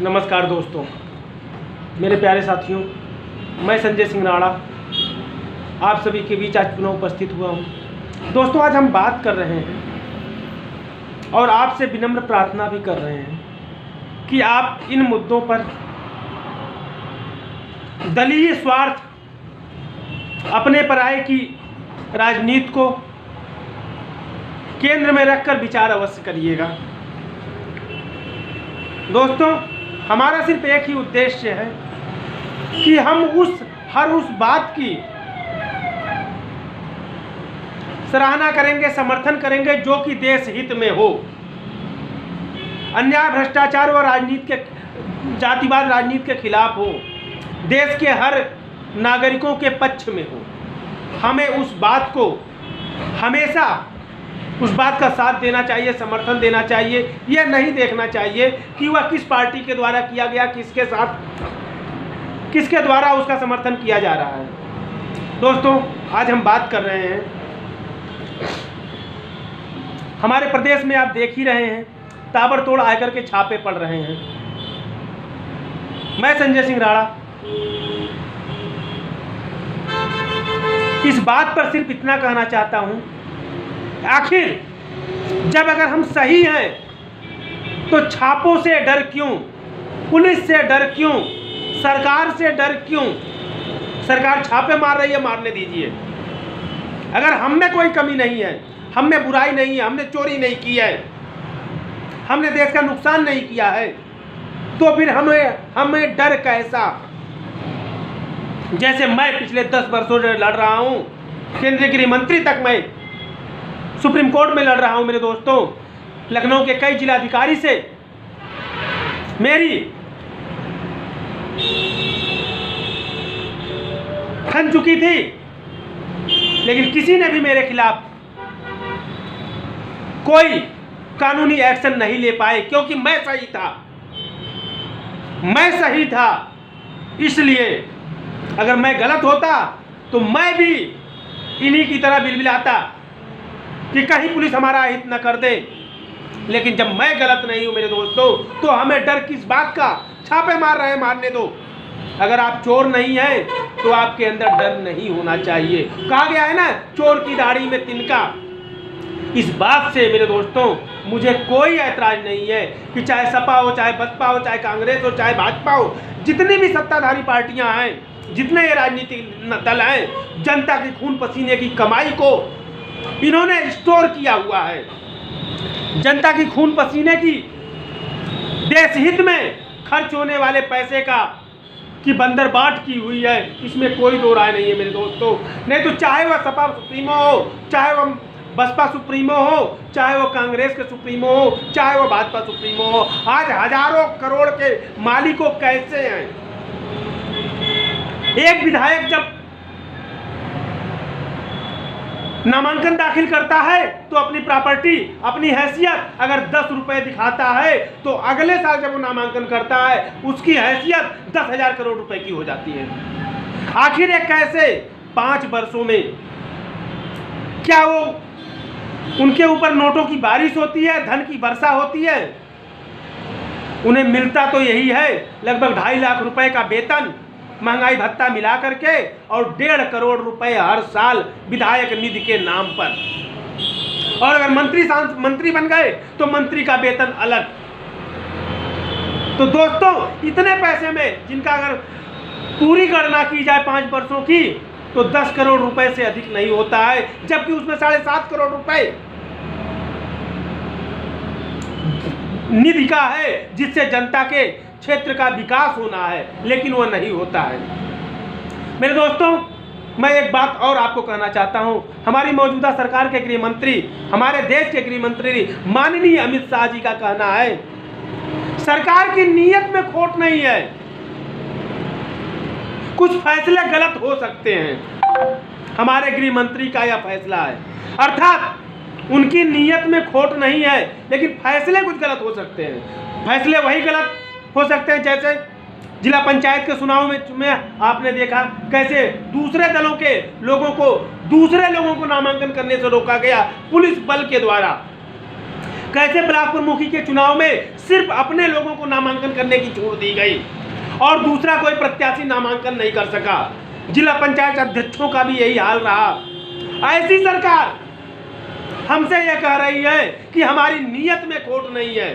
नमस्कार दोस्तों, मेरे प्यारे साथियों, मैं संजय सिंह राणा आप सभी के बीच आज पुनः उपस्थित हुआ हूँ। दोस्तों, आज हम बात कर रहे हैं और आपसे विनम्र प्रार्थना भी कर रहे हैं कि आप इन मुद्दों पर दलीय स्वार्थ, अपने पराये की राजनीति को केंद्र में रखकर विचार अवश्य करिएगा। दोस्तों, हमारा सिर्फ एक ही उद्देश्य है कि हम हर उस बात की सराहना करेंगे, समर्थन करेंगे जो कि देश हित में हो, अन्याय, भ्रष्टाचार और राजनीति के जातिवाद राजनीति के खिलाफ हो, देश के हर नागरिकों के पक्ष में हो। हमें उस बात को हमेशा उस बात का साथ देना चाहिए, समर्थन देना चाहिए। यह नहीं देखना चाहिए कि वह किस पार्टी के द्वारा किया गया, किसके साथ, किसके द्वारा उसका समर्थन किया जा रहा है। दोस्तों, आज हम बात कर रहे हैं, हमारे प्रदेश में आप देख ही रहे हैं, ताबड़तोड़ आयकर के छापे पड़ रहे हैं। मैं संजय सिंह राणा इस बात पर सिर्फ इतना कहना चाहता हूं, आखिर जब अगर हम सही हैं तो छापों से डर क्यों, पुलिस से डर क्यों, सरकार से डर क्यों? सरकार छापे मार रही है, मारने दीजिए। अगर हम में कोई कमी नहीं है, हम में बुराई नहीं है, हमने चोरी नहीं की है, हमने देश का नुकसान नहीं किया है, तो फिर हमें डर कैसा? जैसे मैं पिछले 10 वर्षों से लड़ रहा हूं, केंद्रीय गृह मंत्री तक मैं सुप्रीम कोर्ट में लड़ रहा हूं। मेरे दोस्तों, लखनऊ के कई जिलाधिकारी से मेरी खन चुकी थी, लेकिन किसी ने भी मेरे खिलाफ कोई कानूनी एक्शन नहीं ले पाए, क्योंकि मैं सही था। इसलिए अगर मैं गलत होता तो मैं भी इन्हीं की तरह बिलबिलाता कि कहीं पुलिस हमारा हित न कर दे। लेकिन जब मैं गलत नहीं हूं मेरे दोस्तों, तो हमें डर किस बात का? छापे मार रहे हैं, मारने दो। अगर आप चोर नहीं हैं तो आपके अंदर डर नहीं होना चाहिए। कहा गया है ना, चोर की दाढ़ी में तिनका। इस बात से मेरे दोस्तों मुझे कोई ऐतराज नहीं है कि चाहे सपा हो, चाहे बसपा हो, चाहे कांग्रेस हो, चाहे भाजपा हो, जितनी भी सत्ताधारी पार्टियां हैं, जितने ये राजनीतिक दल हैं, जनता के खून पसीने की कमाई को इन्होंने स्टोर किया हुआ है। जनता की खून पसीने की, देश हित में खर्च होने वाले पैसे की बंदरबाट की हुई है, इसमें कोई दो राय नहीं है मेरे दोस्तों। नहीं तो चाहे वह सपा सुप्रीमो हो, चाहे वह बसपा सुप्रीमो हो, चाहे वो कांग्रेस के सुप्रीमो हो, चाहे वो भाजपा सुप्रीमो हो, आज हजारों करोड़ के मालिकों कैसे हैं? एक विधायक जब नामांकन दाखिल करता है तो अपनी प्रॉपर्टी, अपनी हैसियत अगर 10 रुपए दिखाता है, तो अगले साल जब वो नामांकन करता है उसकी हैसियत 10,000 करोड़ रुपए की हो जाती है। आखिर ये कैसे? 5 वर्षों में क्या वो उनके ऊपर नोटों की बारिश होती है, धन की वर्षा होती है? उन्हें मिलता तो यही है, लगभग 2.5 लाख रुपए का वेतन, महंगाई भत्ता मिला करके, और 1.5 करोड़ रुपए हर साल विधायक निधि के नाम पर। और अगर मंत्री बन गए तो मंत्री का वेतन अलग। तो दोस्तों, इतने पैसे में जिनका अगर पूरी गणना की जाए 5 वर्षों की, तो 10 करोड़ रुपए से अधिक नहीं होता है, जबकि उसमें 7.5 करोड़ रुपए निधि का है, जिससे जनता के क्षेत्र का विकास होना है, लेकिन वो नहीं होता है। मेरे दोस्तों, मैं एक बात और आपको कहना चाहता हूं। हमारी मौजूदा सरकार के गृह मंत्री, हमारे देश के गृह मंत्री माननीय अमित शाह जी का कहना है, सरकार की नीयत में खोट नहीं है, कुछ फैसले गलत हो सकते हैं। हमारे गृह मंत्री का यह फैसला है, अर्थात उनकी नीयत में खोट नहीं है, लेकिन फैसले कुछ गलत हो सकते हैं। फैसले वही गलत हो सकते हैं जैसे जिला पंचायत के चुनाव में आपने देखा कैसे दूसरे दलों के लोगों को नामांकन करने से रोका गया पुलिस बल के द्वारा। कैसे ब्लॉक प्रमुखी के चुनाव में सिर्फ अपने लोगों को नामांकन करने की छूट दी गई और दूसरा कोई प्रत्याशी नामांकन नहीं कर सका। जिला पंचायत अध्यक्षों का भी यही हाल रहा। ऐसी सरकार हमसे यह कह रही है कि हमारी नीयत में खोट नहीं है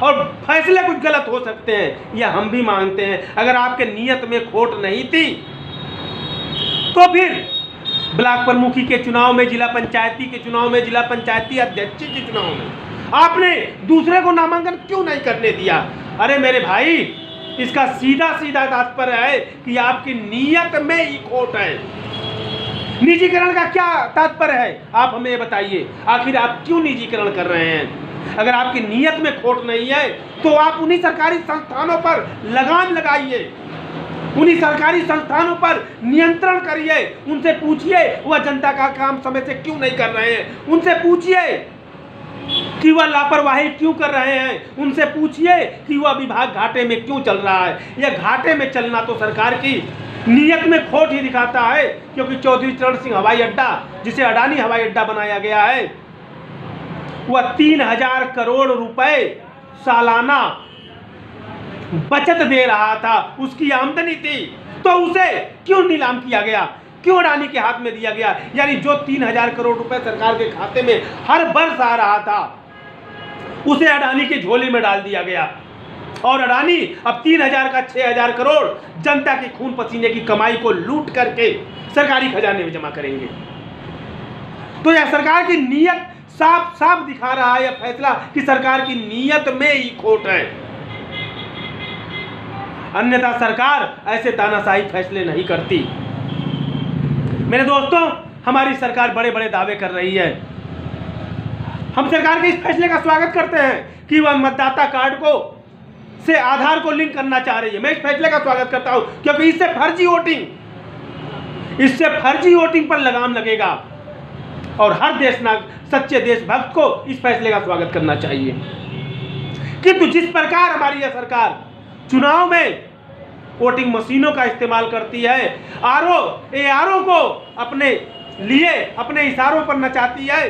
और फैसले कुछ गलत हो सकते हैं, यह हम भी मानते हैं। अगर आपके नीयत में खोट नहीं थी तो फिर ब्लॉक प्रमुखी के चुनाव में, जिला पंचायती के चुनाव में, जिला पंचायती अध्यक्ष के चुनाव में आपने दूसरे को नामांकन क्यों नहीं करने दिया? अरे मेरे भाई, इसका सीधा सीधा तात्पर्य है कि आपकी नीयत में ही खोट है। निजीकरण का क्या तात्पर्य है, आप हमें ये बताइए। आखिर आप क्यों निजीकरण कर रहे हैं? अगर आपकी नीयत में खोट नहीं है तो आप उन्हीं सरकारी संस्थानों पर लगाम लगाइए, उन्हीं सरकारी संस्थानों पर नियंत्रण करिए। उनसे पूछिए वह जनता का काम समय से क्यों नहीं कर रहे हैं। उनसे पूछिए कि वह लापरवाही क्यों कर रहे हैं। उनसे पूछिए कि वह विभाग घाटे में क्यों चल रहा है। यह घाटे में चलना तो सरकार की नीयत में खोट ही दिखाता है, क्योंकि चौधरी चरण सिंह हवाई अड्डा, जिसे अडानी हवाई अड्डा बनाया गया है, वह 3000 करोड़ रुपए सालाना बचत दे रहा था, उसकी आमदनी थी, तो उसे क्यों नीलाम किया गया, क्यों अडानी के हाथ में दिया गया? यानी जो 3000 करोड़ रुपए सरकार के खाते में हर वर्ष आ रहा था उसे अडानी की झोली में डाल दिया गया और अडानी अब 3000 का 6000 करोड़ जनता के खून पसीने की कमाई को लूट करके सरकारी खजाने में जमा करेंगे। तो यह सरकार की नीयत साफ साफ दिखा रहा है, यह फैसला कि सरकार की नीयत में ही खोट है। अन्यथा सरकार ऐसे तानाशाही फैसले नहीं करती। मेरे दोस्तों, हमारी सरकार बड़े बड़े दावे कर रही है। हम सरकार के इस फैसले का स्वागत करते हैं कि वह मतदाता कार्ड को से आधार को लिंक करना चाह रही है। मैं इस फैसले का स्वागत करता हूं, क्योंकि इससे फर्जी वोटिंग पर लगाम लगेगा और हर सच्चे देशभक्त को इस फैसले का स्वागत करना चाहिए। किंतु जिस प्रकार हमारी यह सरकार चुनाव में वोटिंग मशीनों का इस्तेमाल करती है, ARO को अपने लिए अपने इशारों पर नचाती है,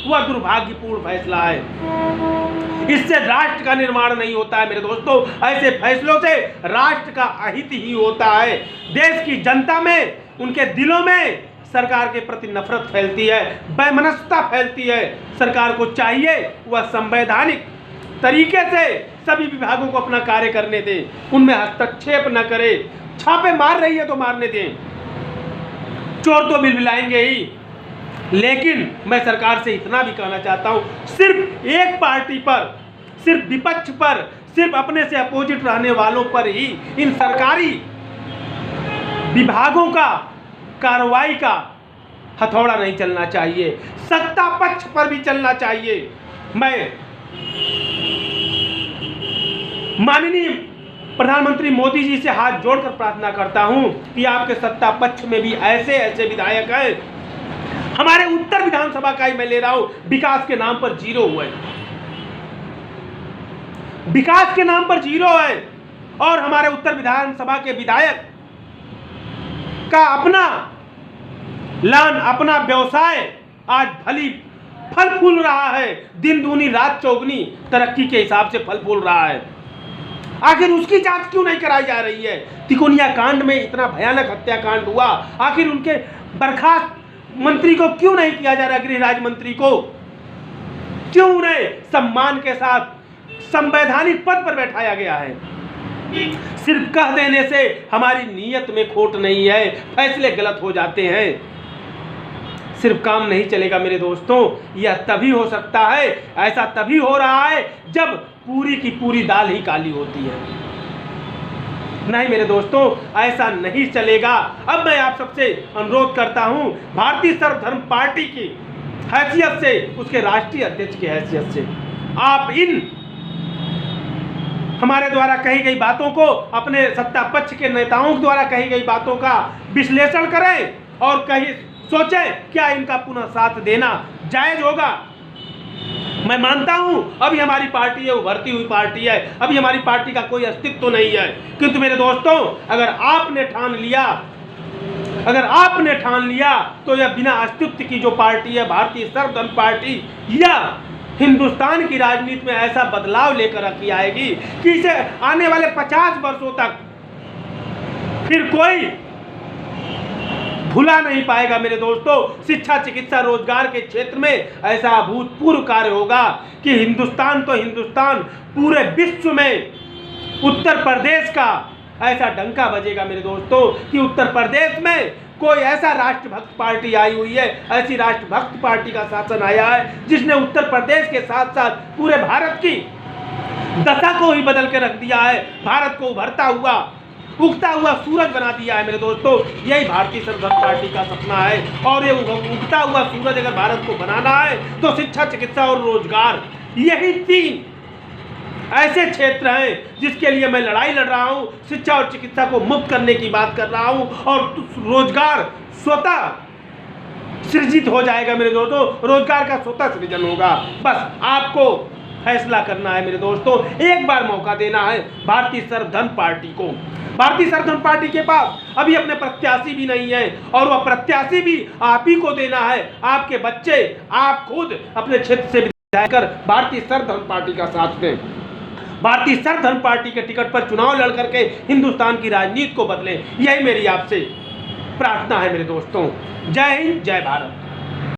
वह दुर्भाग्यपूर्ण फैसला है। इससे राष्ट्र का निर्माण नहीं होता है मेरे दोस्तों। ऐसे फैसलों से राष्ट्र का अहित ही होता है। देश की जनता में, उनके दिलों में सरकार के प्रति नफरत फैलती है, वैमनस्यता फैलती है। सरकार को चाहिए वह संवैधानिक तरीके से सभी विभागों को अपना कार्य करने दें, उनमें हस्तक्षेप न करे। छापे मार रही है तो मारने दें, चोर तो बिलबिलाएंगे ही। लेकिन मैं सरकार से इतना भी कहना चाहता हूं, सिर्फ एक पार्टी पर, सिर्फ विपक्ष पर, सिर्फ अपने से अपोजिट रहने वालों पर ही इन सरकारी विभागों का कार्रवाई का हथौड़ा नहीं चलना चाहिए, सत्ता पक्ष पर भी चलना चाहिए। मैं माननीय प्रधानमंत्री मोदी जी से हाथ जोड़कर प्रार्थना करता हूं कि आपके सत्ता पक्ष में भी ऐसे ऐसे विधायक हैं। हमारे उत्तर विधानसभा का ही मैं ले रहा हूं, विकास के नाम पर जीरो हुए, विकास के नाम पर जीरो है। और हमारे उत्तर विधानसभा के विधायक का अपना लान, अपना व्यवसाय आज भली फल फूल रहा है, दिन दूनी रात चौगनी तरक्की के हिसाब से फल फूल रहा है। आखिर उसकी जांच क्यों नहीं कराई जा रही है? तिकोनिया कांड में इतना भयानक हत्याकांड हुआ, आखिर उनके बर्खास्त मंत्री को क्यों नहीं किया जा रहा? गृह राज्य मंत्री को क्यों उन्हें सम्मान के साथ संवैधानिक पद पर बैठाया गया है? सिर्फ कह देने से हमारी नीयत में खोट नहीं है, फैसले गलत हो जाते हैं। सिर्फ काम नहीं चलेगा मेरे दोस्तों, यह तभी हो सकता है, ऐसा तभी हो रहा है जब पूरी की पूरी दाल ही काली होती है। नहीं मेरे दोस्तों, ऐसा नहीं चलेगा। अब मैं आप सबसे अनुरोध करता हूं, भारतीय सर्वधर्म पार्टी की हैसियत से, उसके राष्ट्रीय अध्यक्ष की हैसियत से, आप इन हमारे द्वारा कही गई बातों को, अपने सत्ता पक्ष के नेताओं द्वारा कही गई बातों का विश्लेषण करें और सोचें क्या इनका पुनः साथ देना जायज होगा। मैं मानता हूं अभी हमारी पार्टी है, उभरती हुई पार्टी है, अभी हमारी पार्टी का कोई अस्तित्व तो नहीं है। किंतु मेरे दोस्तों, अगर आपने ठान लिया तो यह बिना अस्तित्व की जो पार्टी है, भारतीय सर्वधर्म पार्टी, यह हिंदुस्तान की राजनीति में ऐसा बदलाव लेकर रखी आएगी कि इसे आने वाले 50 वर्षों तक फिर कोई भुला नहीं पाएगा। मेरे दोस्तों, शिक्षा, चिकित्सा, रोजगार के क्षेत्र में ऐसा अभूतपूर्व कार्य होगा कि हिंदुस्तान तो हिंदुस्तान, पूरे विश्व में उत्तर प्रदेश का ऐसा डंका बजेगा मेरे दोस्तों कि उत्तर प्रदेश में कोई ऐसा राष्ट्रभक्त पार्टी आई हुई है, ऐसी राष्ट्रभक्त पार्टी का शासन आया है जिसने उत्तर प्रदेश के साथ साथ पूरे भारत की दशा को ही बदल के रख दिया है। भारत को उभरता हुआ, उगता हुआ सूरज बना दिया है मेरे दोस्तों। यही भारतीय सर्वधर्म पार्टी का सपना है। और ये उगता हुआ सूरज अगर भारत को बनाना है तो शिक्षा, चिकित्सा और रोजगार, यही 3 ऐसे क्षेत्र हैं जिसके लिए मैं लड़ाई लड़ रहा हूं। शिक्षा और चिकित्सा को मुक्त करने की बात कर रहा हूं और रोजगार स्वतः सृजित हो जाएगा मेरे दोस्तों। रोजगार का स्वतः सृजन होगा। बस आपको फैसला करना है मेरे दोस्तों। एक बार मौका देना है भारतीय सर्वधर्म पार्टी को। भारतीय सर्वधर्म पार्टी के पास अभी अपने प्रत्याशी भी नहीं है और वह प्रत्याशी भी आप ही को देना है। आपके बच्चे, आप खुद अपने क्षेत्र से विधायक कर भारतीय सर्वधर्म पार्टी का साथ दें। भारतीय सर्वधर्म पार्टी के टिकट पर चुनाव लड़ करके हिंदुस्तान की राजनीति को बदलें। यही मेरी आपसे प्रार्थना है मेरे दोस्तों। जय हिंद, जय भारत।